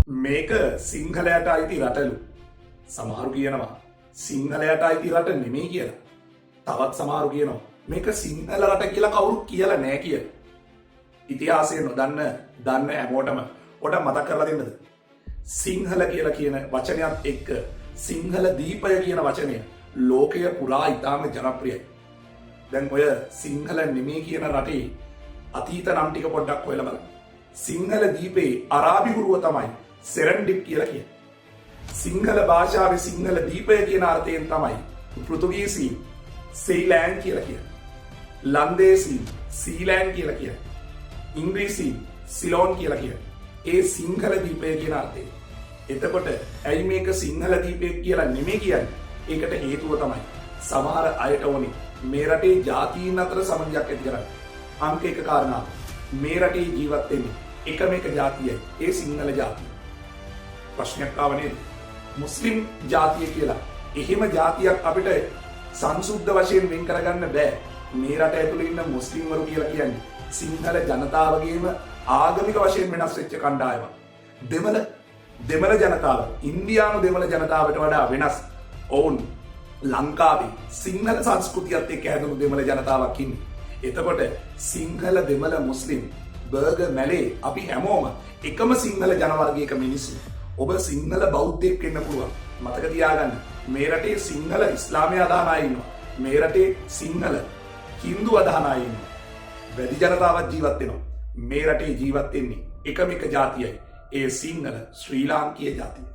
මේක සිංහලයට අයිති රටලු. සමහරු කියනවා සිංහලයට අයිති රට නෙමෙයි කියලා. තවත් සමහරු කියනවා මේක සිංහල රට කියලා කවුරුත් කියලා නෑ කියලා. ඉතිහාසය නොදන්න දන්න හැමෝටම ඔට මතක් කරලා දෙන්නද? සිංහල කියලා කියන වචනයත් එක්ක සිංහල දීපය කියන වචනය ලෝකය පුරා ඉතාම ජනප්‍රියයි. දැන් ඔය සිංහල නෙමේ කියන රටේ අතීත නම් ටික පොඩ්ඩක් හොයලා බලන්න. සිංහල දීපේ අරාබි ගුරුව තමයි සෙරන්ඩිප් කියලා කියන්නේ. සිංහල භාෂාවේ සිංහල දීපය කියන අර්ථයෙන් තමයි පෘතුගීසීන් සෙයිලෑන් කියලා කියන්නේ. ලන්දේසීන් සීලෑන් කියලා කියන්නේ. ඉංග්‍රීසීන් සිලෝන් කියලා කියන්නේ. ඒ සිංහල දීපය කියන අර්ථයෙන්. එතකොට ඇයි මේක සිංහල දීපය කියලා නෙමෙයි කියන්නේ? ඒකට හේතුව තමයි සමහර අයට ඕනේ මේ රටේ ජාතීන් අතර සමගියක් ඇති කරන්න. අංක එක කාරණාව. මේ රටේ ජීවත් වෙන්නේ එකම එක ජාතියයි. ඒ සිංහල ජාතිය. ප්‍රශ්නයක් ආව නේද? මුස්ලිම් ජාතිය කියලා. එහෙම ජාතියක් අපිට සංසුද්ධ වශයෙන් වෙන් කරගන්න බෑ. මේ රට ඇතුළේ ඉන්න මුස්ලිම්වරු කියලා කියන්නේ සිංහල ජනතාවගේම ආගමික වශයෙන් වෙනස් වෙච්ච කණ්ඩායමක්. දෙමළ ජනතාව ඉන්දියානු දෙමළ ජනතාවට වඩා වෙනස්. ඔවුන් ලංකාවේ සිංහල සංස්කෘතියත් එක්ක හැදුණු දෙමළ ජනතාවක් ඉන්නේ. එතකොට සිංහල දෙමළ මුස්ලිම් බර්ග මැලේ අපි හැමෝම එකම සිංහල ජනවර්ගයක මිනිස්සු. ඔබ සිංහල බෞද්ධයෙක් වෙන්න පුළුවන්. මතක තියාගන්න මේ රටේ සිංහල ඉස්ලාමය අදහන අය ඉන්නවා. මේ රටේ සිංහල හින්දු අදහන අය ඉන්නවා. වැඩි ජනතාවක් ජීවත් වෙනවා. මේ රටේ ජීවත් වෙන්නේ එකම එක ජාතියයි. ඒ සිංහල ශ්‍රී ලාංකීය ජාතිය.